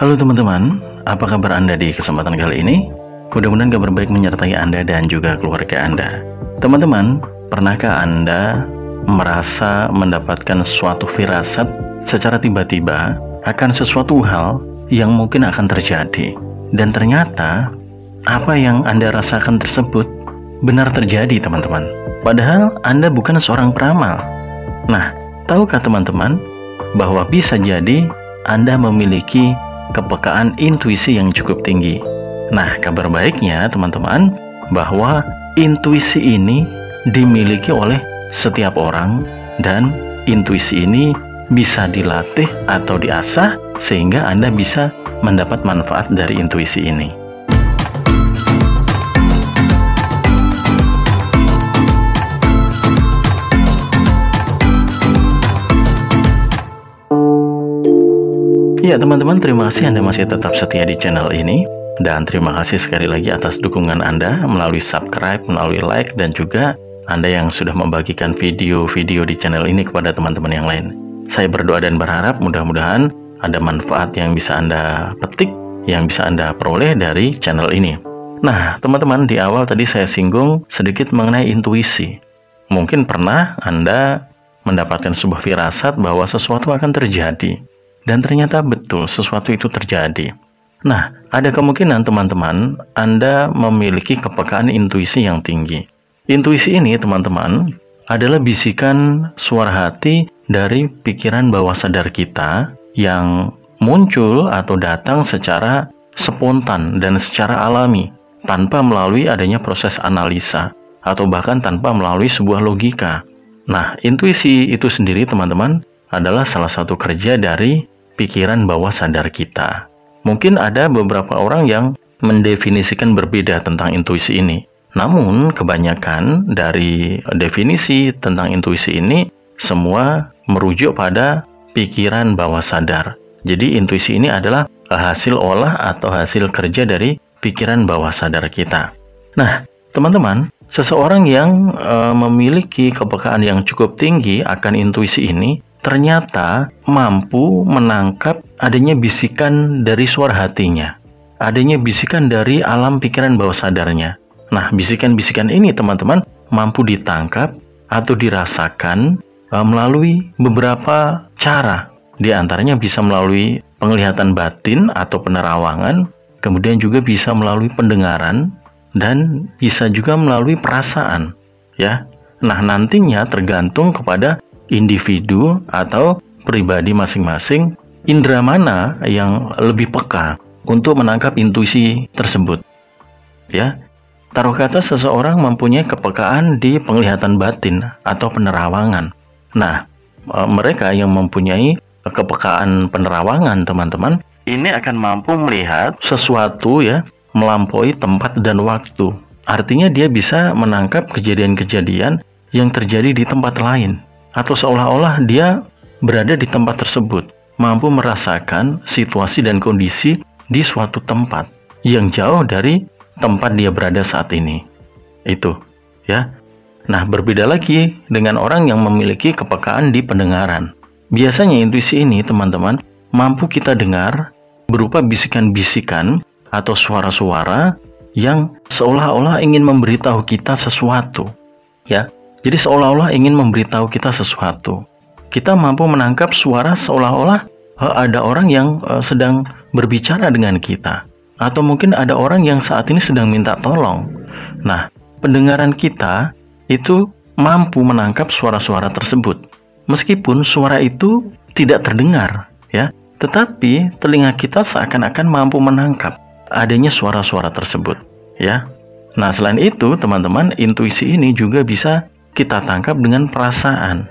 Halo teman-teman, apa kabar Anda di kesempatan kali ini? Mudah-mudahan kabar baik menyertai Anda dan juga keluarga Anda. Teman-teman, pernahkah Anda merasa mendapatkan suatu firasat secara tiba-tiba akan sesuatu hal yang mungkin akan terjadi? Dan ternyata, apa yang Anda rasakan tersebut benar terjadi, teman-teman. Padahal Anda bukan seorang peramal. Nah, tahukah teman-teman bahwa bisa jadi Anda memiliki kepekaan intuisi yang cukup tinggi. Nah, kabar baiknya teman-teman bahwa intuisi ini dimiliki oleh setiap orang dan intuisi ini bisa dilatih atau diasah sehingga Anda bisa mendapat manfaat dari intuisi ini. Ya teman-teman, terima kasih Anda masih tetap setia di channel ini. Dan terima kasih sekali lagi atas dukungan Anda melalui subscribe, melalui like, dan juga Anda yang sudah membagikan video-video di channel ini kepada teman-teman yang lain. Saya berdoa dan berharap mudah-mudahan ada manfaat yang bisa Anda petik, yang bisa Anda peroleh dari channel ini. Nah teman-teman, di awal tadi saya singgung sedikit mengenai intuisi. Mungkin pernah Anda mendapatkan sebuah firasat bahwa sesuatu akan terjadi. Dan ternyata betul sesuatu itu terjadi. Nah, ada kemungkinan teman-teman Anda memiliki kepekaan intuisi yang tinggi. Intuisi ini teman-teman adalah bisikan suara hati dari pikiran bawah sadar kita yang muncul atau datang secara spontan dan secara alami tanpa melalui adanya proses analisa atau bahkan tanpa melalui sebuah logika. Nah, intuisi itu sendiri teman-teman adalah salah satu kerja dari pikiran bawah sadar kita. Mungkin ada beberapa orang yang mendefinisikan berbeda tentang intuisi ini. Namun, kebanyakan dari definisi tentang intuisi ini semua merujuk pada pikiran bawah sadar. Jadi, intuisi ini adalah hasil olah atau hasil kerja dari pikiran bawah sadar kita. Nah, teman-teman, seseorang yang memiliki kepekaan yang cukup tinggi akan intuisi ini ternyata mampu menangkap adanya bisikan dari suara hatinya, adanya bisikan dari alam pikiran bawah sadarnya. Nah, bisikan-bisikan ini teman-teman mampu ditangkap atau dirasakan melalui beberapa cara. Di antaranya bisa melalui penglihatan batin atau penerawangan, kemudian juga bisa melalui pendengaran, dan bisa juga melalui perasaan. Ya, nah nantinya tergantung kepada individu atau pribadi masing-masing, indera mana yang lebih peka untuk menangkap intuisi tersebut. Ya, taruh kata seseorang mempunyai kepekaan di penglihatan batin atau penerawangan. Nah, mereka yang mempunyai kepekaan penerawangan, teman-teman, ini akan mampu melihat sesuatu ya melampaui tempat dan waktu. Artinya dia bisa menangkap kejadian-kejadian yang terjadi di tempat lain, atau seolah-olah dia berada di tempat tersebut, mampu merasakan situasi dan kondisi di suatu tempat yang jauh dari tempat dia berada saat ini. Itu, ya. Nah, berbeda lagi dengan orang yang memiliki kepekaan di pendengaran. Biasanya intuisi ini, teman-teman, mampu kita dengar berupa bisikan-bisikan atau suara-suara yang seolah-olah ingin memberitahu kita sesuatu, ya. Jadi seolah-olah ingin memberitahu kita sesuatu. Kita mampu menangkap suara seolah-olah ada orang yang sedang berbicara dengan kita. Atau mungkin ada orang yang saat ini sedang minta tolong. Nah, pendengaran kita itu mampu menangkap suara-suara tersebut. Meskipun suara itu tidak terdengar, ya, tetapi telinga kita seakan-akan mampu menangkap adanya suara-suara tersebut, ya. Nah, selain itu, teman-teman, intuisi ini juga bisa kita tangkap dengan perasaan.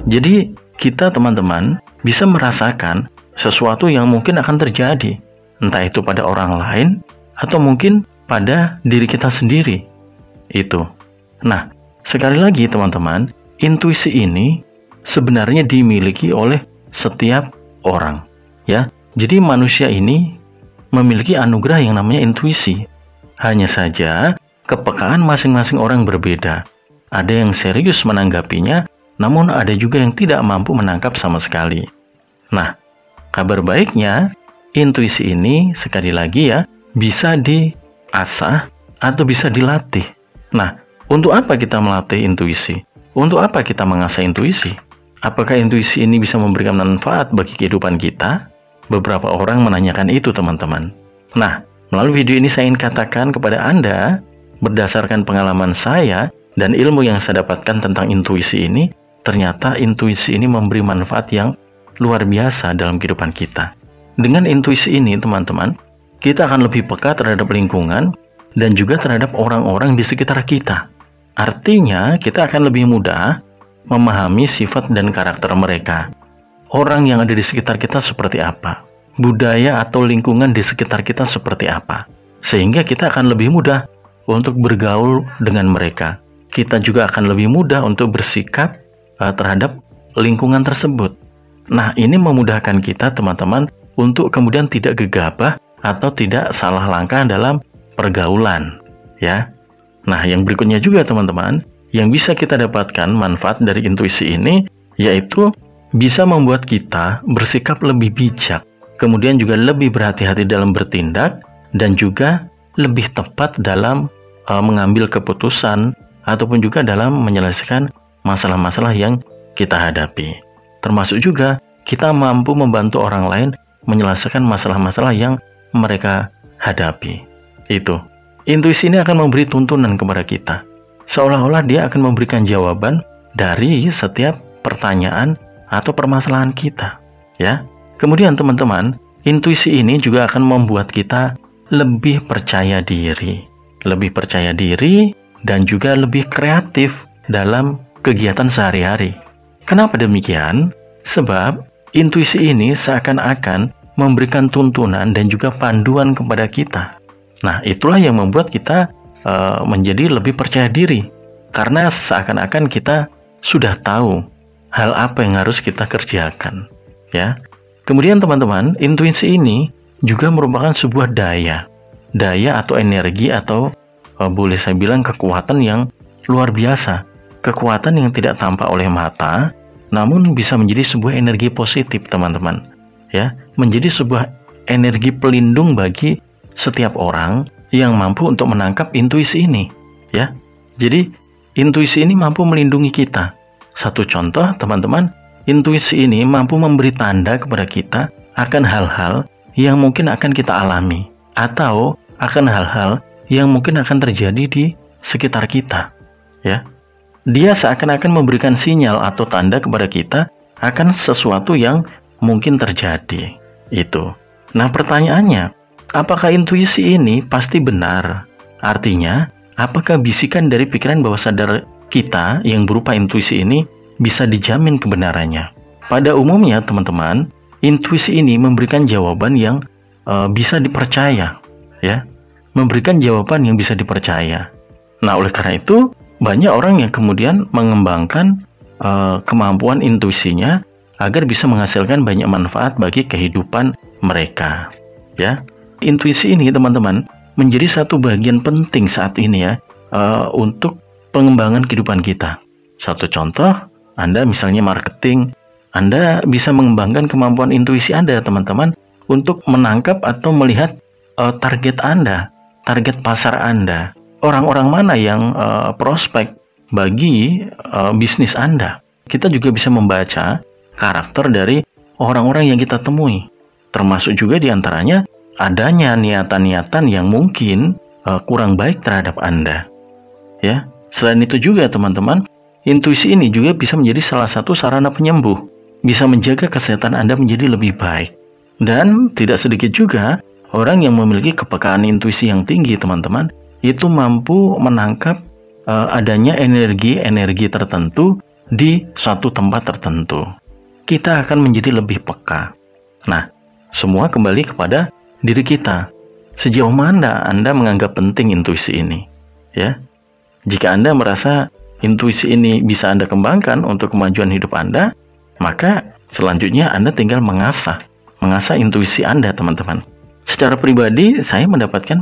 Jadi kita teman-teman bisa merasakan sesuatu yang mungkin akan terjadi, entah itu pada orang lain atau mungkin pada diri kita sendiri. Itu. Nah, sekali lagi teman-teman, intuisi ini sebenarnya dimiliki oleh setiap orang, ya. Jadi manusia ini memiliki anugerah yang namanya intuisi. Hanya saja kepekaan masing-masing orang berbeda. Ada yang serius menanggapinya, namun ada juga yang tidak mampu menangkap sama sekali. Nah, kabar baiknya, intuisi ini sekali lagi ya, bisa diasah atau bisa dilatih. Nah, untuk apa kita melatih intuisi? Untuk apa kita mengasah intuisi? Apakah intuisi ini bisa memberikan manfaat bagi kehidupan kita? Beberapa orang menanyakan itu, teman-teman. Nah, melalui video ini saya ingin katakan kepada Anda, berdasarkan pengalaman saya dan ilmu yang saya dapatkan tentang intuisi ini, ternyata intuisi ini memberi manfaat yang luar biasa dalam kehidupan kita. Dengan intuisi ini, teman-teman, kita akan lebih peka terhadap lingkungan dan juga terhadap orang-orang di sekitar kita. Artinya, kita akan lebih mudah memahami sifat dan karakter mereka. Orang yang ada di sekitar kita seperti apa? Budaya atau lingkungan di sekitar kita seperti apa? Sehingga kita akan lebih mudah untuk bergaul dengan mereka. Kita juga akan lebih mudah untuk bersikap terhadap lingkungan tersebut. Nah, ini memudahkan kita, teman-teman, untuk kemudian tidak gegabah atau tidak salah langkah dalam pergaulan, ya. Nah, yang berikutnya juga, teman-teman, yang bisa kita dapatkan manfaat dari intuisi ini, yaitu bisa membuat kita bersikap lebih bijak, kemudian juga lebih berhati-hati dalam bertindak, dan juga lebih tepat dalam mengambil keputusan, ataupun juga dalam menyelesaikan masalah-masalah yang kita hadapi. Termasuk juga kita mampu membantu orang lain menyelesaikan masalah-masalah yang mereka hadapi. Itu. Intuisi ini akan memberi tuntunan kepada kita. Seolah-olah dia akan memberikan jawaban dari setiap pertanyaan atau permasalahan kita, ya. Kemudian, teman-teman, intuisi ini juga akan membuat kita lebih percaya diri, dan juga lebih kreatif dalam kegiatan sehari-hari. Kenapa demikian? Sebab intuisi ini seakan-akan memberikan tuntunan dan juga panduan kepada kita. Nah, itulah yang membuat kita menjadi lebih percaya diri, karena seakan-akan kita sudah tahu hal apa yang harus kita kerjakan, ya. Kemudian, teman-teman, intuisi ini juga merupakan sebuah daya atau energi, atau boleh saya bilang kekuatan yang luar biasa, kekuatan yang tidak tampak oleh mata, namun bisa menjadi sebuah energi positif, teman-teman, ya, menjadi sebuah energi pelindung bagi setiap orang yang mampu untuk menangkap intuisi ini, ya. Jadi intuisi ini mampu melindungi kita. Satu contoh, teman-teman, intuisi ini mampu memberi tanda kepada kita akan hal-hal yang mungkin akan kita alami, atau akan hal-hal yang mungkin akan terjadi di sekitar kita, ya. Dia seakan-akan memberikan sinyal atau tanda kepada kita akan sesuatu yang mungkin terjadi. Itu. Nah, pertanyaannya, apakah intuisi ini pasti benar? Artinya, apakah bisikan dari pikiran bawah sadar kita yang berupa intuisi ini bisa dijamin kebenarannya? Pada umumnya, teman-teman, intuisi ini memberikan jawaban yang bisa dipercaya, ya, memberikan jawaban yang bisa dipercaya. Nah, oleh karena itu, banyak orang yang kemudian mengembangkan kemampuan intuisinya agar bisa menghasilkan banyak manfaat bagi kehidupan mereka, ya. Intuisi ini, teman-teman, menjadi satu bagian penting saat ini, ya, untuk pengembangan kehidupan kita. Satu contoh, Anda misalnya marketing, Anda bisa mengembangkan kemampuan intuisi Anda, teman-teman, untuk menangkap atau melihat target Anda, target pasar Anda, orang-orang mana yang prospek bagi bisnis Anda. Kita juga bisa membaca karakter dari orang-orang yang kita temui, termasuk juga diantaranya adanya niatan-niatan yang mungkin kurang baik terhadap Anda, ya. Selain itu juga, teman-teman, intuisi ini juga bisa menjadi salah satu sarana penyembuh, bisa menjaga kesehatan Anda menjadi lebih baik. Dan tidak sedikit juga orang yang memiliki kepekaan intuisi yang tinggi, teman-teman, itu mampu menangkap adanya energi-energi tertentu di suatu tempat tertentu. Kita akan menjadi lebih peka. Nah, semua kembali kepada diri kita. Sejauh mana Anda menganggap penting intuisi ini, ya? Jika Anda merasa intuisi ini bisa Anda kembangkan untuk kemajuan hidup Anda, maka selanjutnya Anda tinggal mengasah intuisi Anda, teman-teman. Secara pribadi, saya mendapatkan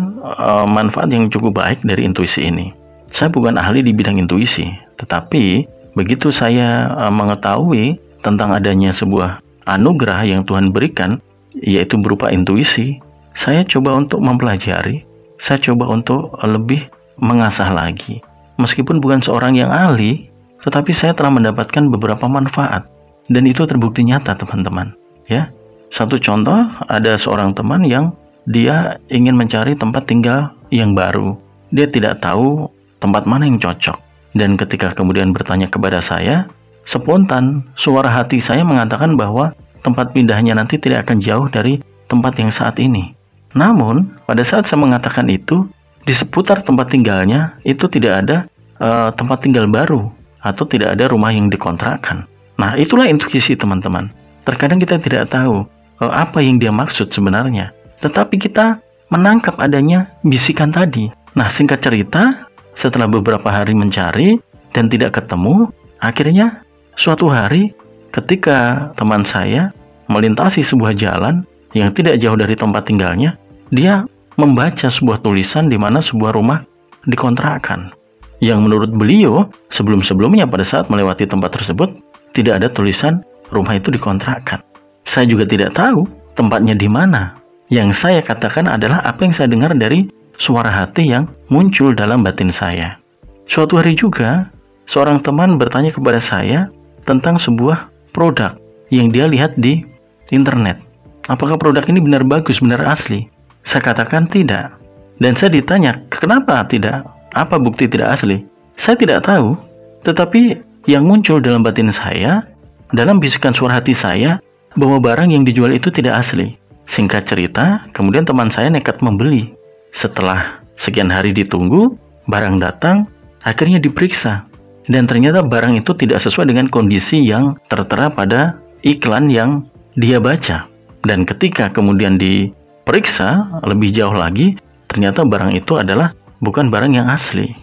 manfaat yang cukup baik dari intuisi ini. Saya bukan ahli di bidang intuisi, tetapi begitu saya mengetahui tentang adanya sebuah anugerah yang Tuhan berikan yaitu berupa intuisi, saya coba untuk mempelajari, saya coba untuk lebih mengasah lagi. Meskipun bukan seorang yang ahli, tetapi saya telah mendapatkan beberapa manfaat, dan itu terbukti nyata teman-teman. Ya, satu contoh, ada seorang teman yang dia ingin mencari tempat tinggal yang baru. Dia tidak tahu tempat mana yang cocok, dan ketika kemudian bertanya kepada saya, spontan suara hati saya mengatakan bahwa tempat pindahnya nanti tidak akan jauh dari tempat yang saat ini. Namun, pada saat saya mengatakan itu, di seputar tempat tinggalnya itu tidak ada tempat tinggal baru, atau tidak ada rumah yang dikontrakkan. Nah, itulah intuisi teman-teman. Terkadang kita tidak tahu apa yang dia maksud sebenarnya, tetapi kita menangkap adanya bisikan tadi. Nah, singkat cerita, setelah beberapa hari mencari dan tidak ketemu, akhirnya suatu hari ketika teman saya melintasi sebuah jalan yang tidak jauh dari tempat tinggalnya, dia membaca sebuah tulisan di mana sebuah rumah dikontrakkan. Yang menurut beliau, sebelum-sebelumnya pada saat melewati tempat tersebut, tidak ada tulisan rumah itu dikontrakkan. Saya juga tidak tahu tempatnya di mana. Yang saya katakan adalah apa yang saya dengar dari suara hati yang muncul dalam batin saya. Suatu hari juga, seorang teman bertanya kepada saya tentang sebuah produk yang dia lihat di internet. Apakah produk ini benar bagus, benar asli? Saya katakan tidak. Dan saya ditanya, kenapa tidak? Apa bukti tidak asli? Saya tidak tahu. Tetapi yang muncul dalam batin saya, dalam bisikan suara hati saya, bahwa barang yang dijual itu tidak asli. Singkat cerita, kemudian teman saya nekat membeli. Setelah sekian hari ditunggu, barang datang, akhirnya diperiksa. Dan ternyata barang itu tidak sesuai dengan kondisi yang tertera pada iklan yang dia baca. Dan ketika kemudian diperiksa lebih jauh lagi, ternyata barang itu adalah bukan barang yang asli.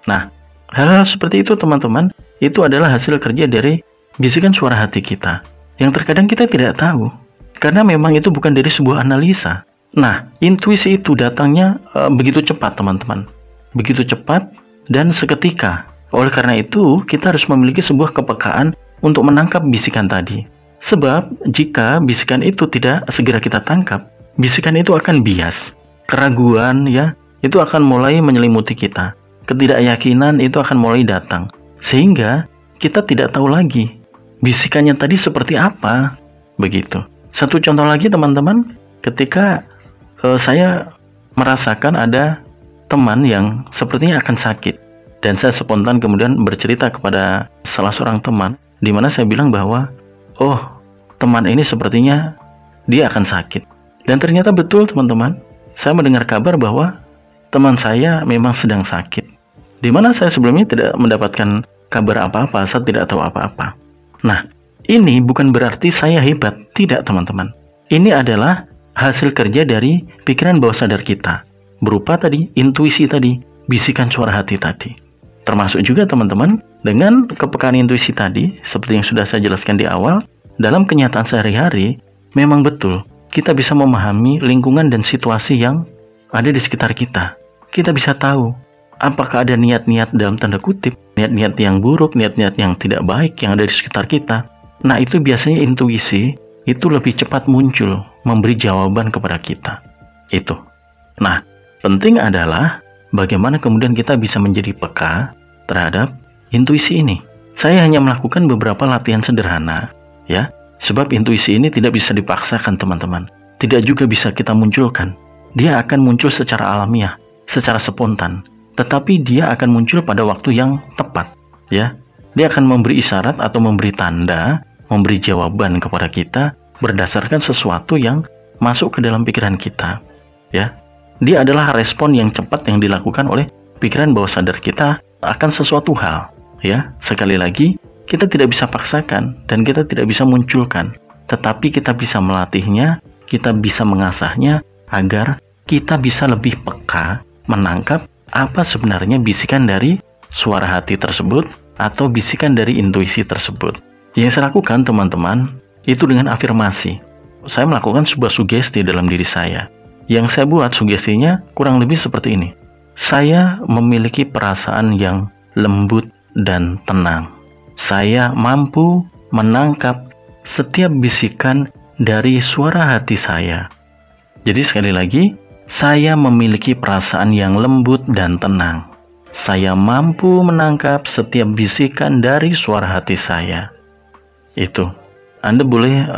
Nah, hal-hal seperti itu teman-teman, itu adalah hasil kerja dari bisikan suara hati kita, yang terkadang kita tidak tahu, karena memang itu bukan dari sebuah analisa. Nah, intuisi itu datangnya begitu cepat teman-teman, begitu cepat dan seketika. Oleh karena itu, kita harus memiliki sebuah kepekaan untuk menangkap bisikan tadi. Sebab, jika bisikan itu tidak segera kita tangkap, bisikan itu akan bias. Keraguan, ya, itu akan mulai menyelimuti kita. Ketidakyakinan itu akan mulai datang. Sehingga, kita tidak tahu lagi bisikannya tadi seperti apa. Begitu. Satu contoh lagi teman-teman, ketika saya merasakan ada teman yang sepertinya akan sakit. Dan saya spontan kemudian bercerita kepada salah seorang teman, di mana saya bilang bahwa, oh, teman ini sepertinya dia akan sakit. Dan ternyata betul teman-teman, saya mendengar kabar bahwa teman saya memang sedang sakit. Di mana saya sebelumnya tidak mendapatkan kabar apa-apa, saya tidak tahu apa-apa. Nah, ini bukan berarti saya hebat, tidak teman-teman. Ini adalah hasil kerja dari pikiran bawah sadar kita, berupa tadi, intuisi tadi, bisikan suara hati tadi. Termasuk juga teman-teman, dengan kepekaan intuisi tadi, seperti yang sudah saya jelaskan di awal, dalam kenyataan sehari-hari, memang betul, kita bisa memahami lingkungan dan situasi yang ada di sekitar kita. Kita bisa tahu, apakah ada niat-niat dalam tanda kutip, niat-niat yang buruk, niat-niat yang tidak baik yang ada di sekitar kita. Nah, itu biasanya intuisi, itu lebih cepat muncul, memberi jawaban kepada kita. Itu. Nah, penting adalah bagaimana kemudian kita bisa menjadi peka terhadap intuisi ini. Saya hanya melakukan beberapa latihan sederhana, ya, sebab intuisi ini tidak bisa dipaksakan teman-teman. Tidak juga bisa kita munculkan. Dia akan muncul secara alamiah, secara spontan. Tetapi dia akan muncul pada waktu yang tepat, ya. Dia akan memberi isyarat atau memberi tanda, memberi jawaban kepada kita berdasarkan sesuatu yang masuk ke dalam pikiran kita, ya. Dia adalah respon yang cepat yang dilakukan oleh pikiran bawah sadar kita akan sesuatu hal, ya. Sekali lagi, kita tidak bisa paksakan dan kita tidak bisa munculkan, tetapi kita bisa melatihnya, kita bisa mengasahnya agar kita bisa lebih peka menangkap apa sebenarnya bisikan dari suara hati tersebut atau bisikan dari intuisi tersebut. Yang saya lakukan teman-teman, itu dengan afirmasi. Saya melakukan sebuah sugesti dalam diri saya. Yang saya buat sugestinya kurang lebih seperti ini. Saya memiliki perasaan yang lembut dan tenang. Saya mampu menangkap setiap bisikan dari suara hati saya. Jadi sekali lagi, saya memiliki perasaan yang lembut dan tenang. Saya mampu menangkap setiap bisikan dari suara hati saya. Itu. Anda boleh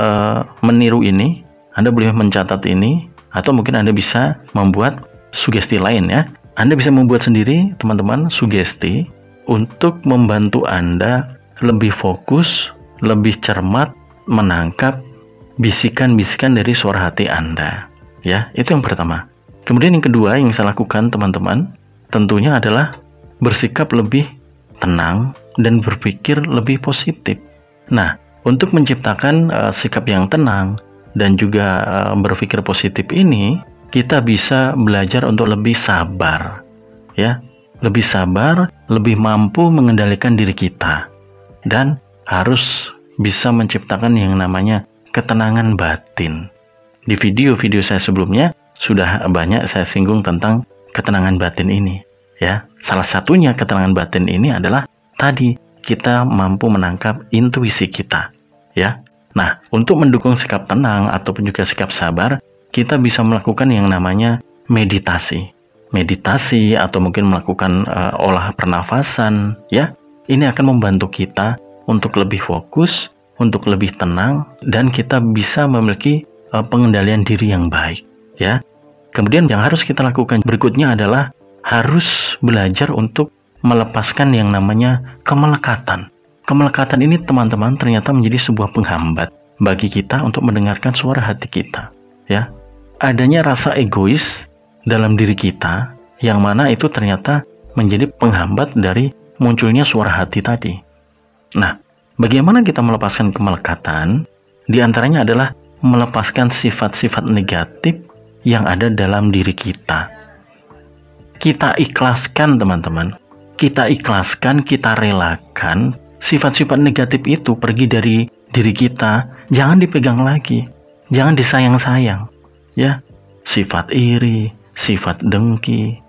meniru ini, Anda boleh mencatat ini, atau mungkin Anda bisa membuat sugesti lain ya. Anda bisa membuat sendiri, teman-teman, sugesti untuk membantu Anda lebih fokus, lebih cermat menangkap bisikan-bisikan dari suara hati Anda. Ya, itu yang pertama. Kemudian yang kedua yang saya lakukan, teman-teman, tentunya adalah bersikap lebih tenang dan berpikir lebih positif. Nah, untuk menciptakan sikap yang tenang dan juga berpikir positif ini, kita bisa belajar untuk lebih sabar, ya, lebih sabar, lebih mampu mengendalikan diri kita, dan harus bisa menciptakan yang namanya ketenangan batin. Di video-video saya sebelumnya sudah banyak saya singgung tentang ketenangan batin ini, ya. Salah satunya ketenangan batin ini adalah tadi kita mampu menangkap intuisi kita, ya. Nah, untuk mendukung sikap tenang ataupun juga sikap sabar, kita bisa melakukan yang namanya meditasi. Meditasi atau mungkin melakukan olah pernafasan, ya. Ini akan membantu kita untuk lebih fokus, untuk lebih tenang, dan kita bisa memiliki pengendalian diri yang baik, ya. Kemudian yang harus kita lakukan berikutnya adalah harus belajar untuk melepaskan yang namanya kemelekatan. Kemelekatan ini, teman-teman, ternyata menjadi sebuah penghambat bagi kita untuk mendengarkan suara hati kita, ya. Adanya rasa egois dalam diri kita yang mana itu ternyata menjadi penghambat dari munculnya suara hati tadi. Nah, bagaimana kita melepaskan kemelekatan? Di antaranya adalah melepaskan sifat-sifat negatif yang ada dalam diri kita. Kita ikhlaskan, teman-teman. Kita ikhlaskan, kita relakan sifat-sifat negatif itu pergi dari diri kita. Jangan dipegang lagi. Jangan disayang-sayang. Ya, sifat iri, sifat dengki,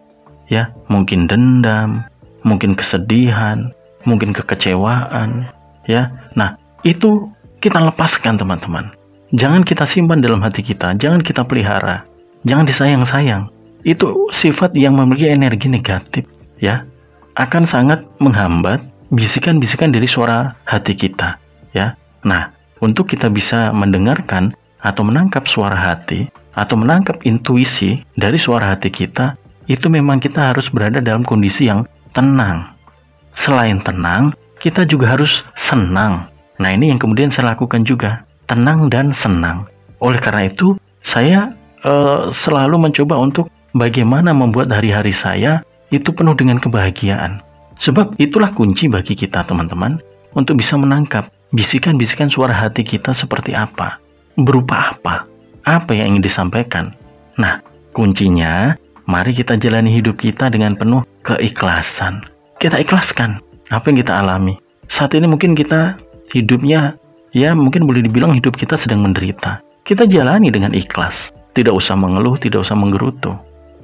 ya, mungkin dendam, mungkin kesedihan, mungkin kekecewaan, ya. Nah, itu kita lepaskan, teman-teman. Jangan kita simpan dalam hati kita, jangan kita pelihara, jangan disayang-sayang. Itu sifat yang memiliki energi negatif, ya, akan sangat menghambat bisikan-bisikan dari suara hati kita, ya. Nah, untuk kita bisa mendengarkan atau menangkap suara hati atau menangkap intuisi dari suara hati kita, itu memang kita harus berada dalam kondisi yang tenang. Selain tenang, kita juga harus senang. Nah, ini yang kemudian saya lakukan juga, tenang dan senang. Oleh karena itu, saya selalu mencoba untuk bagaimana membuat hari-hari saya itu penuh dengan kebahagiaan. Sebab itulah kunci bagi kita, teman-teman, untuk bisa menangkap bisikan-bisikan suara hati kita seperti apa, berupa apa yang ingin disampaikan. Nah, kuncinya, mari kita jalani hidup kita dengan penuh keikhlasan. Kita ikhlaskan apa yang kita alami. Saat ini mungkin kita hidupnya, ya mungkin boleh dibilang hidup kita sedang menderita. Kita jalani dengan ikhlas. Tidak usah mengeluh, tidak usah menggerutu.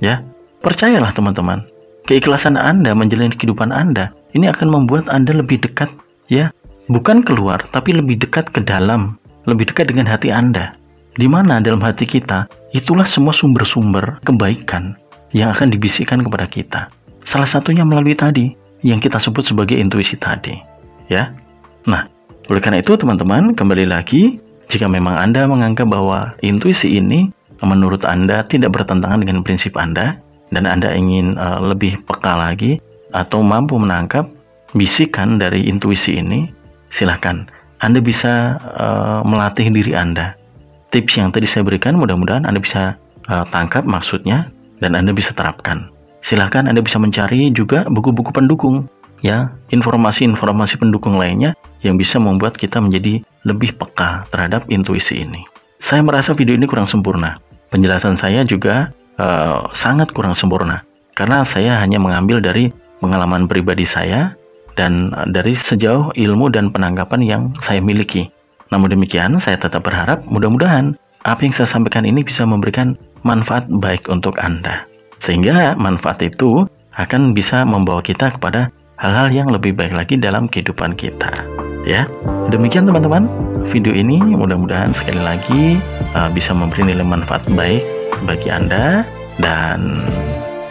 Ya, percayalah teman-teman. Keikhlasan Anda menjalani kehidupan Anda, ini akan membuat Anda lebih dekat, ya. Bukan keluar, tapi lebih dekat ke dalam. Lebih dekat dengan hati Anda. Di mana dalam hati kita, itulah semua sumber-sumber kebaikan yang akan dibisikkan kepada kita. Salah satunya melalui tadi, yang kita sebut sebagai intuisi tadi, ya. Nah, oleh karena itu teman-teman, kembali lagi, jika memang Anda menganggap bahwa intuisi ini menurut Anda tidak bertentangan dengan prinsip Anda, dan Anda ingin lebih peka lagi atau mampu menangkap bisikan dari intuisi ini, silahkan Anda bisa melatih diri Anda. Tips yang tadi saya berikan mudah-mudahan Anda bisa tangkap maksudnya dan Anda bisa terapkan. Silahkan Anda bisa mencari juga buku-buku pendukung, ya, informasi-informasi pendukung lainnya yang bisa membuat kita menjadi lebih peka terhadap intuisi ini. Saya merasa video ini kurang sempurna. Penjelasan saya juga sangat kurang sempurna karena saya hanya mengambil dari pengalaman pribadi saya dan dari sejauh ilmu dan penangkapan yang saya miliki. Namun demikian, saya tetap berharap mudah-mudahan apa yang saya sampaikan ini bisa memberikan manfaat baik untuk Anda, sehingga manfaat itu akan bisa membawa kita kepada hal-hal yang lebih baik lagi dalam kehidupan kita. Ya, demikian teman-teman. video ini mudah-mudahan sekali lagi bisa memberi nilai manfaat baik bagi Anda, dan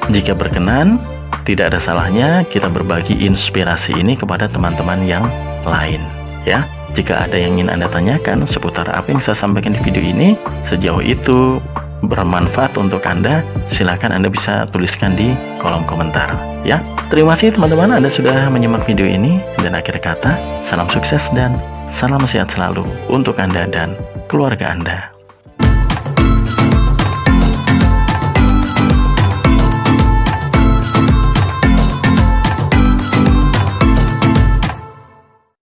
jika berkenan tidak ada salahnya kita berbagi inspirasi ini kepada teman-teman yang lain ya. Jika ada yang ingin Anda tanyakan seputar apa yang saya sampaikan di video ini, sejauh itu bermanfaat untuk Anda, silakan Anda bisa tuliskan di kolom komentar ya. Terima kasih teman-teman Anda sudah menyimak video ini, dan akhir kata salam sukses dan salam sehat selalu untuk Anda dan keluarga Anda.